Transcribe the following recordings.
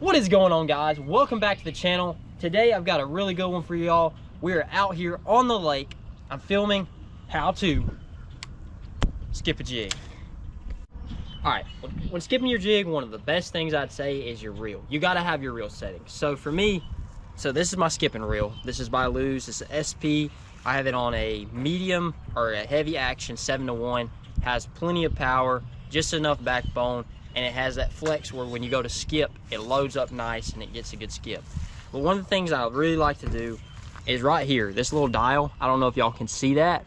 What is going on, guys? Welcome back to the channel. Today I've got a really good one for y'all. We are out here on the lake. I'm filming how to skip a jig. All right, when skipping your jig, one of the best things I'd say is your reel. You got to have your reel settings. So for me, this is my skipping reel. This is by Lews. It's an SP. I have it on a medium or a heavy action 7-to-1. Has plenty of power, just enough backbone, and it has that flex where when you go to skip, it loads up nice and it gets a good skip. But one of the things I really like to do is right here, this little dial. I don't know if y'all can see that.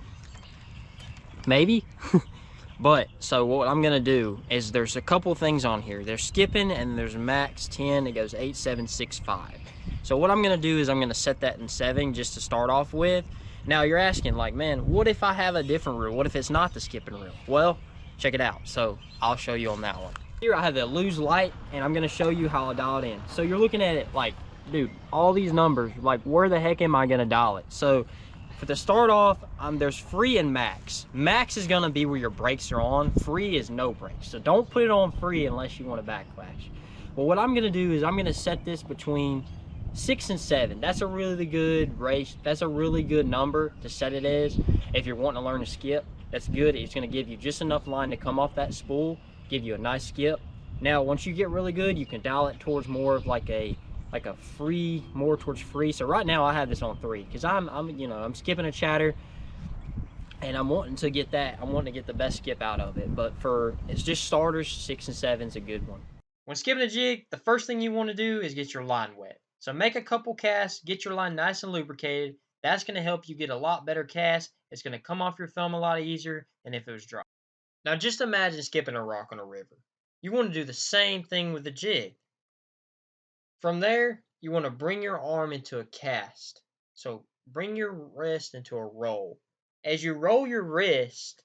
Maybe. But so what I'm gonna do is there's a couple things on here. There's skipping and there's max 10. It goes 8, 7, 6, 5. So what I'm gonna do is I'm gonna set that in 7 just to start off with. Now you're asking, like, man, what if I have a different reel? What if it's not the skipping reel? Well, check it out. So I'll show you on that one. Here I have the lews light, and I'm gonna show you how I dial it in. So you're looking at it like, dude, all these numbers, like, where the heck am I gonna dial it? So to start off, there's free and max. Max is gonna be where your brakes are on. Free is no brakes. So don't put it on free unless you want to backlash. But what I'm gonna do is I'm gonna set this between 6 and 7. That's a really good race. That's a really good number to set it as. If you're wanting to learn to skip, that's good. It's gonna give you just enough line to come off that spool, give you a nice skip. Now, once you get really good, you can dial it towards more of like a free, more towards free. So right now I have this on 3 because I'm skipping a chatter and I'm wanting to get the best skip out of it. But it's just starters, 6 and 7 is a good one. When skipping a jig, the first thing you want to do is get your line wet. So make a couple casts, get your line nice and lubricated. That's going to help you get a lot better cast. It's going to come off your film a lot easier than if it was dry. Now just imagine skipping a rock on a river. You want to do the same thing with the jig. From there, you want to bring your arm into a cast. So bring your wrist into a roll. As you roll your wrist,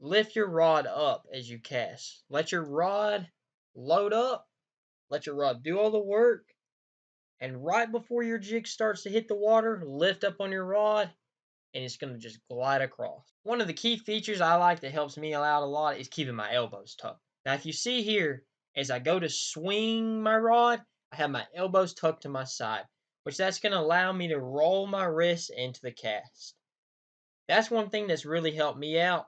lift your rod up as you cast. Let your rod load up. Let your rod do all the work. And right before your jig starts to hit the water, lift up on your rod, and it's going to just glide across. One of the key features I like that helps me out a lot is keeping my elbows tucked. Now, if you see here, as I go to swing my rod, I have my elbows tucked to my side, which that's going to allow me to roll my wrist into the cast. That's one thing that's really helped me out,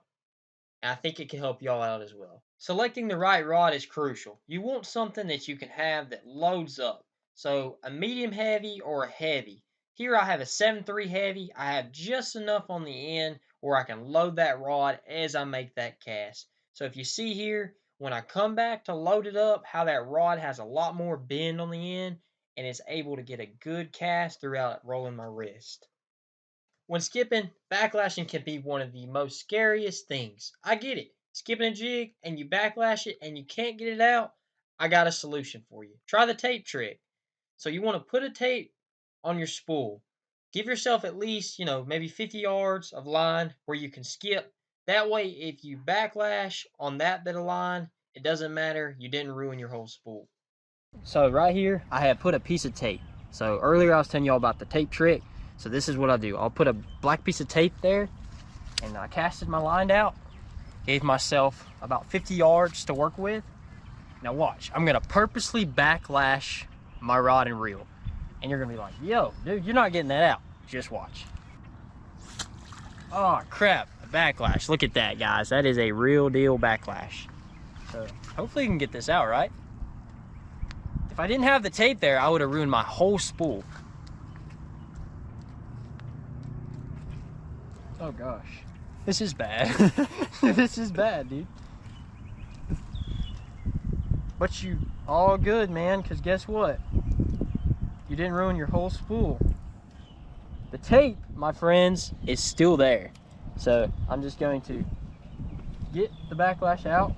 and I think it can help y'all out as well. Selecting the right rod is crucial. You want something that you can have that loads up. So a medium heavy or a heavy. Here I have a 7.3 heavy. I have just enough on the end where I can load that rod as I make that cast. So if you see here, when I come back to load it up, how that rod has a lot more bend on the end and it's able to get a good cast throughout rolling my wrist. When skipping, backlashing can be one of the most scariest things. I get it. Skipping a jig and you backlash it and you can't get it out, I got a solution for you. Try the tape trick. So you want to put a tape on your spool. Give yourself at least, maybe 50 yards of line where you can skip. That way, if you backlash on that bit of line, it doesn't matter. You didn't ruin your whole spool. So right here, I have put a piece of tape. So earlier I was telling y'all about the tape trick. So this is what I do. I'll put a black piece of tape there, and I casted my line out. Gave myself about 50 yards to work with. Now watch, I'm gonna purposely backlash my rod and reel. And you're gonna be like, yo, dude, you're not getting that out. Just watch. Oh crap, a backlash. Look at that, guys. That is a real deal backlash. So hopefully you can get this out, right? If I didn't have the tape there, I would have ruined my whole spool. Oh gosh, this is bad. This is bad, dude. But you all good, man, because guess what? You didn't ruin your whole spool. The tape, my friends, is still there. So I'm just going to get the backlash out.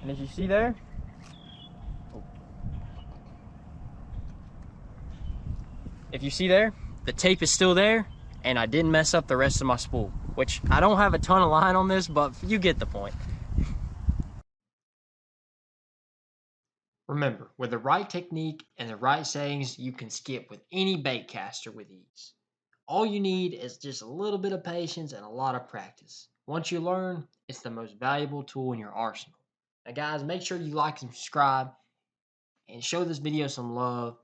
And as you see there, if you see there, the tape is still there, and I didn't mess up the rest of my spool, which I don't have a ton of line on this, but you get the point. Remember, with the right technique and the right settings, you can skip with any bait caster with ease. All you need is just a little bit of patience and a lot of practice. Once you learn, it's the most valuable tool in your arsenal. Now guys, make sure you like and subscribe and show this video some love.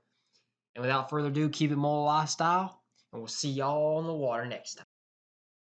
And without further ado, keep it Mullet lifestyle, and we'll see y'all on the water next time.